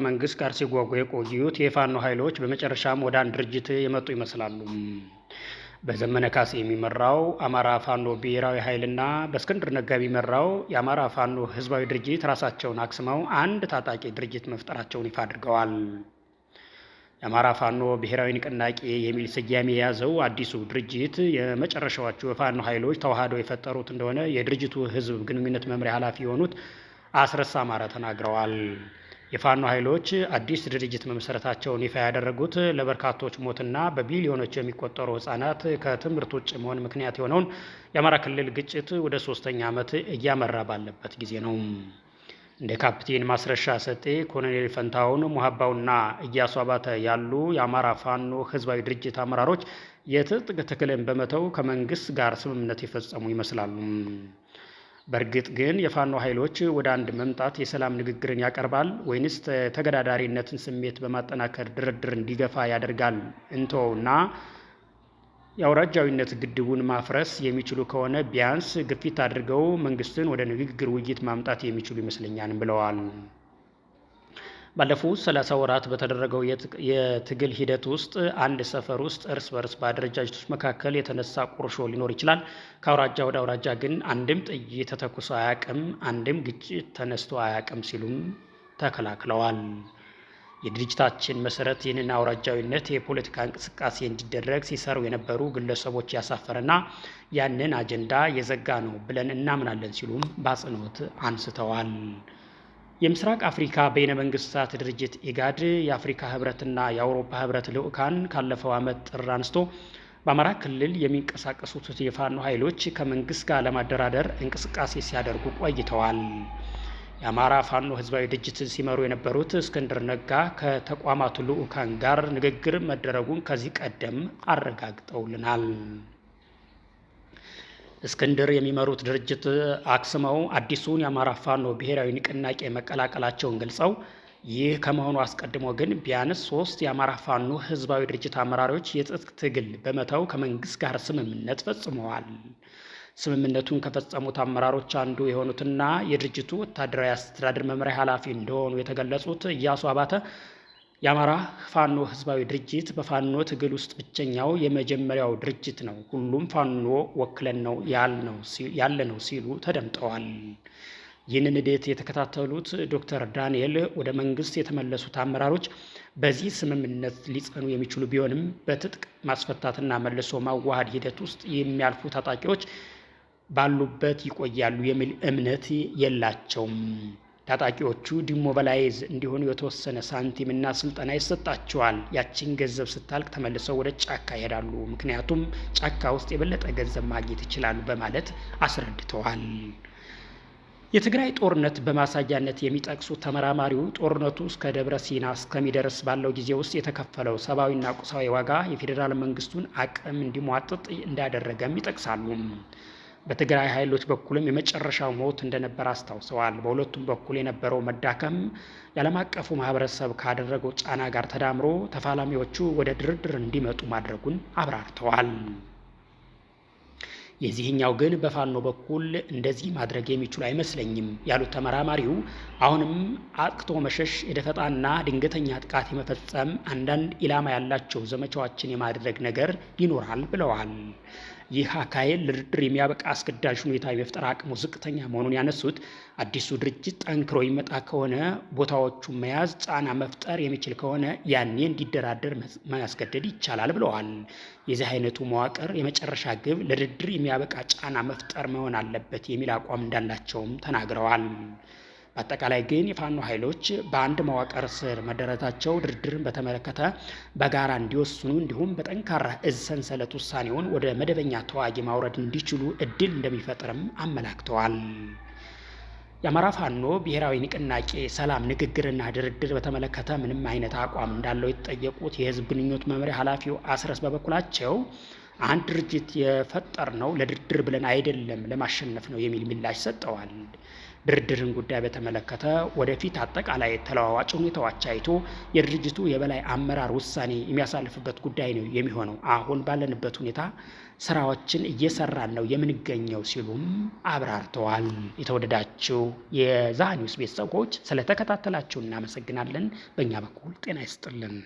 ከመንግስት ጋር ሲጓጉ የቆዩት የፋኖ ኃይሎች በመጨረሻም ወደ አንድ ድርጅት የመጡ ይመስላሉ። በዘመነ ካሴ የሚመራው አማራ ፋኖ ብሔራዊ ኃይልና በእስክንድር ነጋ የሚመራው የአማራ ፋኖ ህዝባዊ ድርጅት ራሳቸውን አክስመው አንድ ታጣቂ ድርጅት መፍጠራቸውን ይፋ አድርገዋል። የአማራ ፋኖ ብሔራዊ ንቅናቄ የሚል ስያሜ የያዘው አዲሱ ድርጅት የመጨረሻዎቹ የፋኖ ኃይሎች ተዋህደው የፈጠሩት እንደሆነ የድርጅቱ ህዝብ ግንኙነት መምሪያ ኃላፊ የሆኑት አስረስ አማረ ተናግረዋል። የፋኖ ኃይሎች አዲስ ድርጅት መመስረታቸውን ይፋ ያደረጉት ለበርካቶች ሞትና በቢሊዮኖች የሚቆጠሩ ህጻናት ከትምህርት ውጭ መሆን ምክንያት የሆነውን የአማራ ክልል ግጭት ወደ 3ኛ ዓመት እያመራ ባለበት ጊዜ ነው። እንደ ካፕቴን ማስረሻ ሰጤ፣ ኮሎኔል ፈንታውን ሙሀባውና እያሱ አባተ ያሉ የአማራ ፋኖ ህዝባዊ ድርጅት አመራሮች የትጥቅ ትግልን በመተው ከመንግስት ጋር ስምምነት የፈጸሙ ይመስላሉ። በእርግጥ ግን የፋኖ ኃይሎች ወደ አንድ መምጣት የሰላም ንግግርን ያቀርባል ወይንስ ተገዳዳሪነትን ስሜት በማጠናከር ድርድር እንዲገፋ ያደርጋል? እንተውና የአውራጃዊነት ግድቡን ማፍረስ የሚችሉ ከሆነ ቢያንስ ግፊት አድርገው መንግስትን ወደ ንግግር ውይይት ማምጣት የሚችሉ ይመስለኛል ብለዋል። ባለፉት 30 ወራት በተደረገው የትግል ሂደት ውስጥ አንድ ሰፈር ውስጥ እርስ በርስ በአደረጃጀቶች መካከል የተነሳ ቁርሾ ሊኖር ይችላል። ከአውራጃ ወደ አውራጃ ግን አንድም ጥይት ተተኩሶ አያውቅም፣ አንድም ግጭት ተነስቶ አያውቅም ሲሉም ተከላክለዋል። የድርጅታችን መሰረት ይህንን አውራጃዊነት የፖለቲካ እንቅስቃሴ እንዲደረግ ሲሰሩ የነበሩ ግለሰቦች ያሳፈረና ያንን አጀንዳ የዘጋ ነው ብለን እናምናለን ሲሉም በአጽንኦት አንስተዋል። የምስራቅ አፍሪካ በይነ መንግስታት ድርጅት ኢጋድ፣ የአፍሪካ ህብረትና የአውሮፓ ህብረት ልዑካን ካለፈው ዓመት ጥር አንስቶ በአማራ ክልል የሚንቀሳቀሱት የፋኖ ኃይሎች ከመንግስት ጋር ለማደራደር እንቅስቃሴ ሲያደርጉ ቆይተዋል። የአማራ ፋኖ ህዝባዊ ድርጅትን ሲመሩ የነበሩት እስክንድር ነጋ ከተቋማቱ ልዑካን ጋር ንግግር መደረጉን ከዚህ ቀደም አረጋግጠውልናል። እስክንድር የሚመሩት ድርጅት አክስመው አዲሱን የአማራ ፋኖ ብሔራዊ ንቅናቄ መቀላቀላቸውን ገልጸው ይህ ከመሆኑ አስቀድሞ ግን ቢያንስ 3 የአማራ ፋኖ ህዝባዊ ድርጅት አመራሮች የትጥቅ ትግል በመተው ከመንግስት ጋር ስምምነት ፈጽመዋል። ስምምነቱን ከፈጸሙት አመራሮች አንዱ የሆኑትና የድርጅቱ ወታደራዊ አስተዳደር መምሪያ ኃላፊ እንደሆኑ የተገለጹት እያሱ አባተ የአማራ ፋኖ ህዝባዊ ድርጅት በፋኖ ትግል ውስጥ ብቸኛው የመጀመሪያው ድርጅት ነው፣ ሁሉም ፋኖ ወክለን ነው ያለ ነው ሲሉ ተደምጠዋል። ይህንን ሂደት የተከታተሉት ዶክተር ዳንኤል ወደ መንግስት የተመለሱት አመራሮች በዚህ ስምምነት ሊጸኑ የሚችሉ ቢሆንም በትጥቅ ማስፈታትና መልሶ ማዋሃድ ሂደት ውስጥ የሚያልፉ ታጣቂዎች ባሉበት ይቆያሉ የሚል እምነት የላቸውም። ታጣቂዎቹ ዲሞባላይዝ እንዲሆኑ የተወሰነ ሳንቲምና ስልጠና ይሰጣቸዋል። ያችን ገንዘብ ስታልቅ ተመልሰው ወደ ጫካ ይሄዳሉ፣ ምክንያቱም ጫካ ውስጥ የበለጠ ገንዘብ ማግኘት ይችላሉ በማለት አስረድተዋል። የትግራይ ጦርነት በማሳያነት የሚጠቅሱት ተመራማሪው ጦርነቱ እስከ ደብረ ሲና እስከሚደርስ ባለው ጊዜ ውስጥ የተከፈለው ሰብአዊና ቁሳዊ ዋጋ የፌዴራል መንግስቱን አቅም እንዲሟጥጥ እንዳደረገም ይጠቅሳሉ። በትግራይ ኃይሎች በኩልም የመጨረሻው ሞት እንደነበር አስታውሰዋል። በሁለቱም በኩል የነበረው መዳከም የዓለም አቀፉ ማህበረሰብ ካደረገው ጫና ጋር ተዳምሮ ተፋላሚዎቹ ወደ ድርድር እንዲመጡ ማድረጉን አብራርተዋል። የዚህኛው ግን በፋኖ በኩል እንደዚህ ማድረግ የሚችሉ አይመስለኝም ያሉት ተመራማሪው አሁንም አጥቅቶ መሸሽ፣ የደፈጣና ድንገተኛ ጥቃት የመፈጸም አንዳንድ ኢላማ ያላቸው ዘመቻዎችን የማድረግ ነገር ይኖራል ብለዋል። ይህ አካሄድ ለድርድር የሚያበቃ አስገዳጅ ሁኔታ የመፍጠር አቅሙ ዝቅተኛ መሆኑን ያነሱት አዲሱ ድርጅት ጠንክሮ ይመጣ ከሆነ ቦታዎቹን መያዝ፣ ጫና መፍጠር የሚችል ከሆነ ያኔ እንዲደራደር ማስገደድ ይቻላል ብለዋል። የዚህ አይነቱ መዋቅር የመጨረሻ ግብ ለድርድር የሚያበቃ ጫና መፍጠር መሆን አለበት የሚል አቋም እንዳላቸውም ተናግረዋል። በአጠቃላይ ግን የፋኖ ኃይሎች በአንድ መዋቅር ስር መደረታቸው ድርድርን በተመለከተ በጋራ እንዲወስኑ እንዲሁም በጠንካራ እዝ ሰንሰለት ውሳኔውን ወደ መደበኛ ተዋጊ ማውረድ እንዲችሉ እድል እንደሚፈጥርም አመላክተዋል። የአማራ ፋኖ ብሔራዊ ንቅናቄ ሰላም ንግግርና ድርድር በተመለከተ ምንም አይነት አቋም እንዳለው የተጠየቁት የህዝብ ግንኙነት መምሪያ ኃላፊው አስረስ በበኩላቸው አንድ ድርጅት የፈጠርነው ለድርድር ብለን አይደለም ለማሸነፍ ነው የሚል ምላሽ ሰጠዋል። ድርድርን ጉዳይ በተመለከተ ወደፊት አጠቃላይ ተለዋዋጭ ሁኔታዎች አይቶ የድርጅቱ የበላይ አመራር ውሳኔ የሚያሳልፍበት ጉዳይ ነው የሚሆነው። አሁን ባለንበት ሁኔታ ስራዎችን እየሰራን ነው የምንገኘው ሲሉም አብራርተዋል። የተወደዳችሁ የዛሃ ኒውስ ቤተሰቦች ስለተከታተላችሁ እናመሰግናለን። በእኛ በኩል ጤና ይስጥልን።